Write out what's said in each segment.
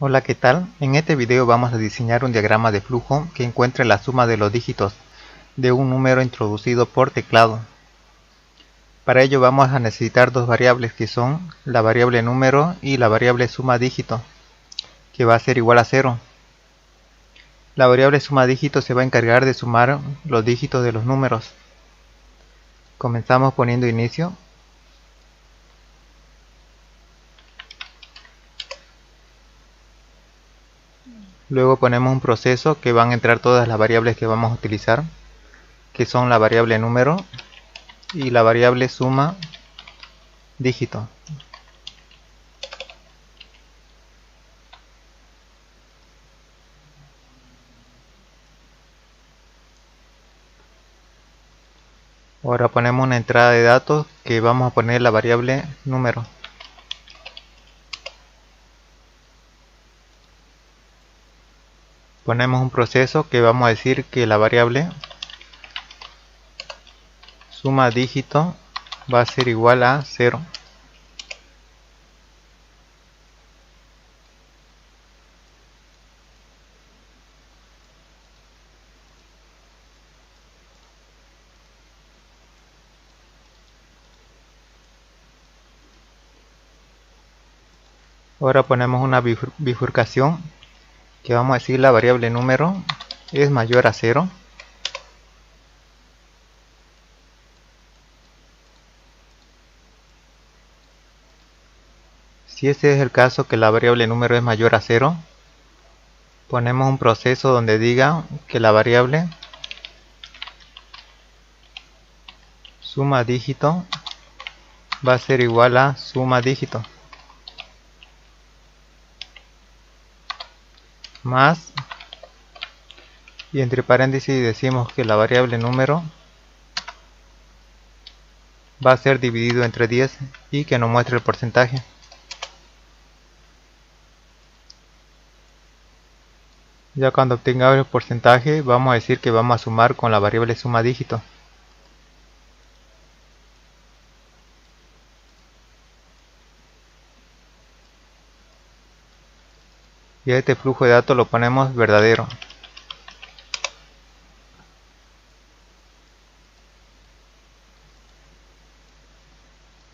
Hola, ¿qué tal? En este video vamos a diseñar un diagrama de flujo que encuentre la suma de los dígitos de un número introducido por teclado. Para ello vamos a necesitar dos variables que son la variable número y la variable suma dígito, que va a ser igual a 0. La variable suma dígito se va a encargar de sumar los dígitos de los números. Comenzamos poniendo inicio. Luego ponemos un proceso que van a entrar todas las variables que vamos a utilizar, que son la variable número y la variable suma dígito. Ahora ponemos una entrada de datos que vamos a poner la variable número. Ponemos un proceso que vamos a decir que la variable suma dígito va a ser igual a 0. Ahora ponemos una bifurcación que vamos a decir la variable número es mayor a 0. Si ese es el caso que la variable número es mayor a 0, ponemos un proceso donde diga que la variable suma dígito va a ser igual a suma dígito más, y entre paréntesis decimos que la variable número va a ser dividido entre 10 y que nos muestre el porcentaje. Ya cuando obtengamos el porcentaje vamos a decir que vamos a sumar con la variable suma dígito. Y a este flujo de datos lo ponemos verdadero.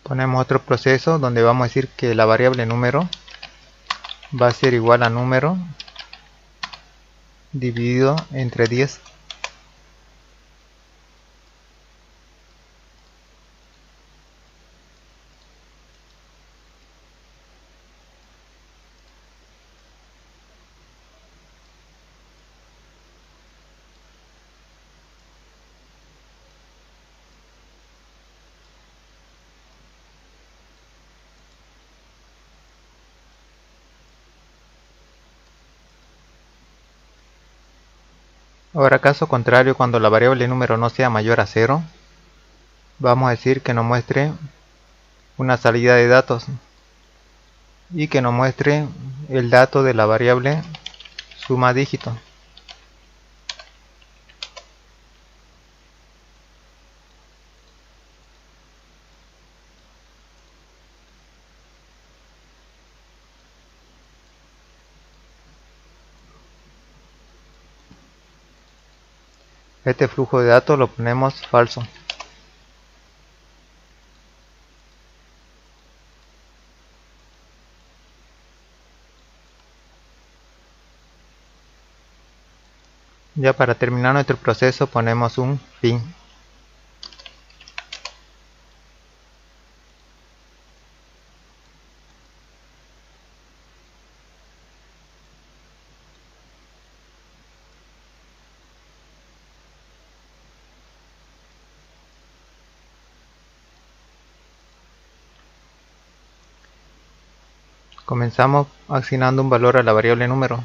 Ponemos otro proceso donde vamos a decir que la variable número va a ser igual a número dividido entre 10. Ahora, caso contrario, cuando la variable número no sea mayor a 0, vamos a decir que nos muestre una salida de datos y que nos muestre el dato de la variable suma dígito. Este flujo de datos lo ponemos falso. Ya para terminar nuestro proceso ponemos un fin. Comenzamos asignando un valor a la variable número.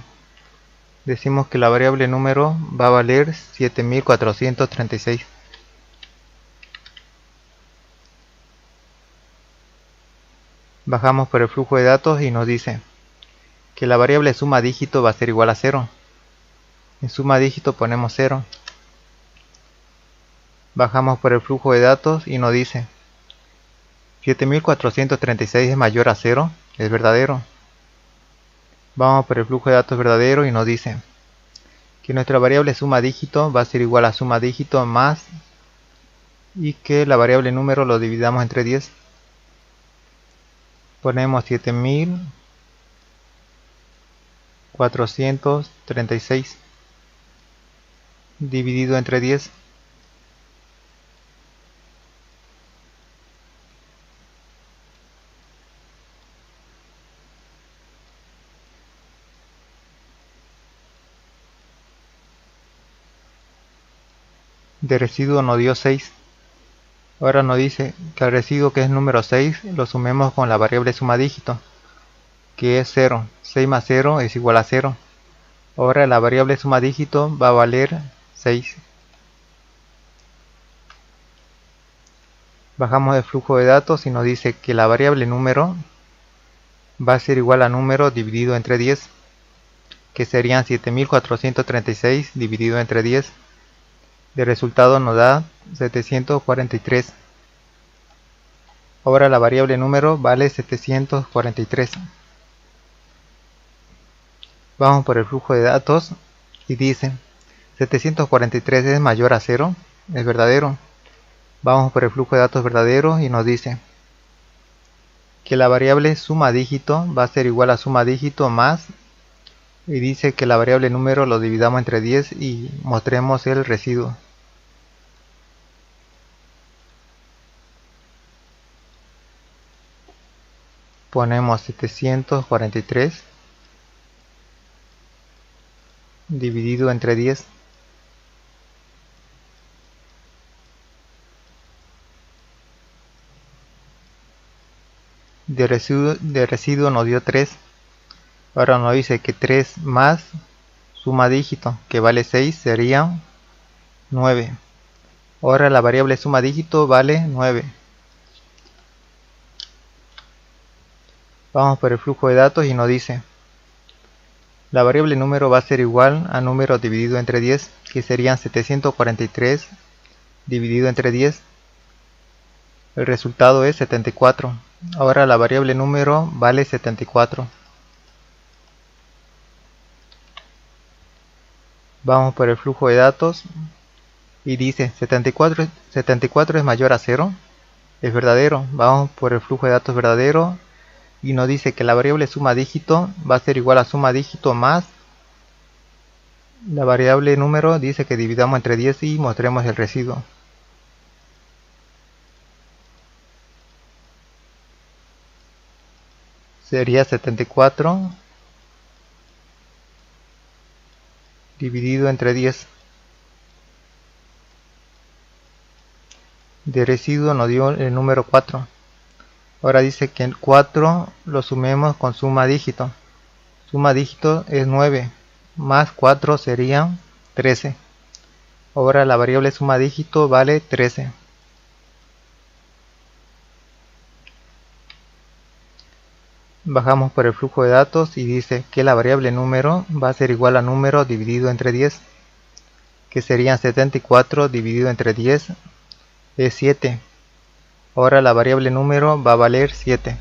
Decimos que la variable número va a valer 7436. Bajamos por el flujo de datos y nos dice que la variable suma dígito va a ser igual a 0. En suma dígito ponemos 0. Bajamos por el flujo de datos y nos dice 7436 es mayor a 0, es verdadero. Vamos por el flujo de datos verdadero y nos dice que nuestra variable suma dígito va a ser igual a suma dígito más, y que la variable número lo dividamos entre 10. Ponemos 7436 dividido entre 10. De residuo nos dio 6. Ahora nos dice que el residuo, que es número 6, lo sumemos con la variable suma dígito, que es 0. 6 más 0 es igual a 0. Ahora la variable suma dígito va a valer 6. Bajamos el flujo de datos y nos dice que la variable número va a ser igual a número dividido entre 10, que serían 7436 dividido entre 10. De resultado nos da 743. Ahora la variable número vale 743. Vamos por el flujo de datos y dice 743 es mayor a 0, es verdadero. Vamos por el flujo de datos verdadero y nos dice que la variable suma dígito va a ser igual a suma dígito más, y dice que la variable número lo dividamos entre 10 y mostremos el residuo. Ponemos 743 dividido entre 10. De residuo nos dio 3. Ahora nos dice que 3 más suma dígito, que vale 6, sería 9. Ahora la variable suma dígito vale 9. Vamos por el flujo de datos y nos dice la variable número va a ser igual a número dividido entre 10, que serían 743 dividido entre 10. El resultado es 74. Ahora la variable número vale 74. Vamos por el flujo de datos y dice 74 es mayor a 0. Es verdadero. Vamos por el flujo de datos verdadero y nos dice que la variable suma dígito va a ser igual a suma dígito más la variable número, dice que dividamos entre 10 y mostremos el residuo. Sería 74 dividido entre 10. De residuo nos dio el número 4. Ahora dice que el 4 lo sumemos con suma dígito. Suma dígito es 9, más 4 serían 13. Ahora la variable suma dígito vale 13. Bajamos por el flujo de datos y dice que la variable número va a ser igual a número dividido entre 10, que serían 74 dividido entre 10 es 7. Ahora la variable número va a valer 7.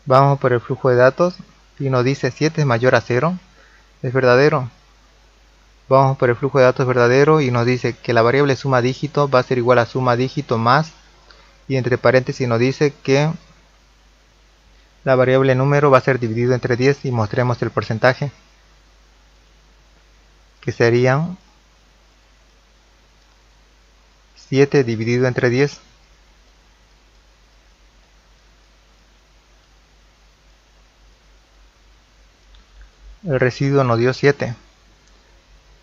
Vamos por el flujo de datos y nos dice 7 es mayor a 0. Es verdadero. Vamos por el flujo de datos verdadero y nos dice que la variable suma dígito va a ser igual a suma dígito más, y entre paréntesis nos dice que la variable número va a ser dividido entre 10 y mostremos el porcentaje, que serían 7 dividido entre 10. El residuo nos dio 7.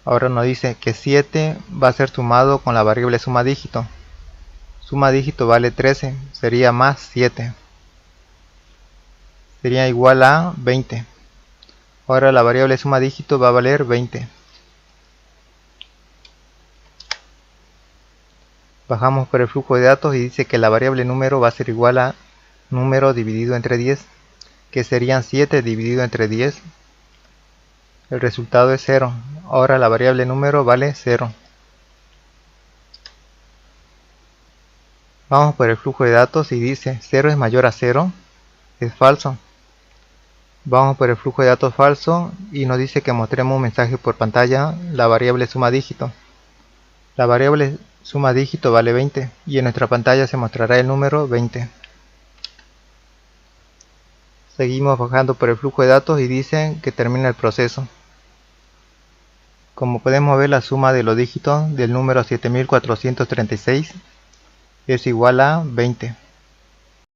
Ahora nos dice que 7 va a ser sumado con la variable suma dígito. Suma dígito vale 13, sería más 7. Sería igual a 20. Ahora la variable suma dígito va a valer 20. Bajamos por el flujo de datos y dice que la variable número va a ser igual a número dividido entre 10, que serían 7 dividido entre 10. El resultado es 0. Ahora la variable número vale 0. Vamos por el flujo de datos y dice 0 es mayor a 0. es falso. Vamos por el flujo de datos falso y nos dice que mostremos un mensaje por pantalla, la variable suma dígito. La variable suma dígito vale 20 y en nuestra pantalla se mostrará el número 20. Seguimos bajando por el flujo de datos y dice que termina el proceso. Como podemos ver, la suma de los dígitos del número 7436 es igual a 20.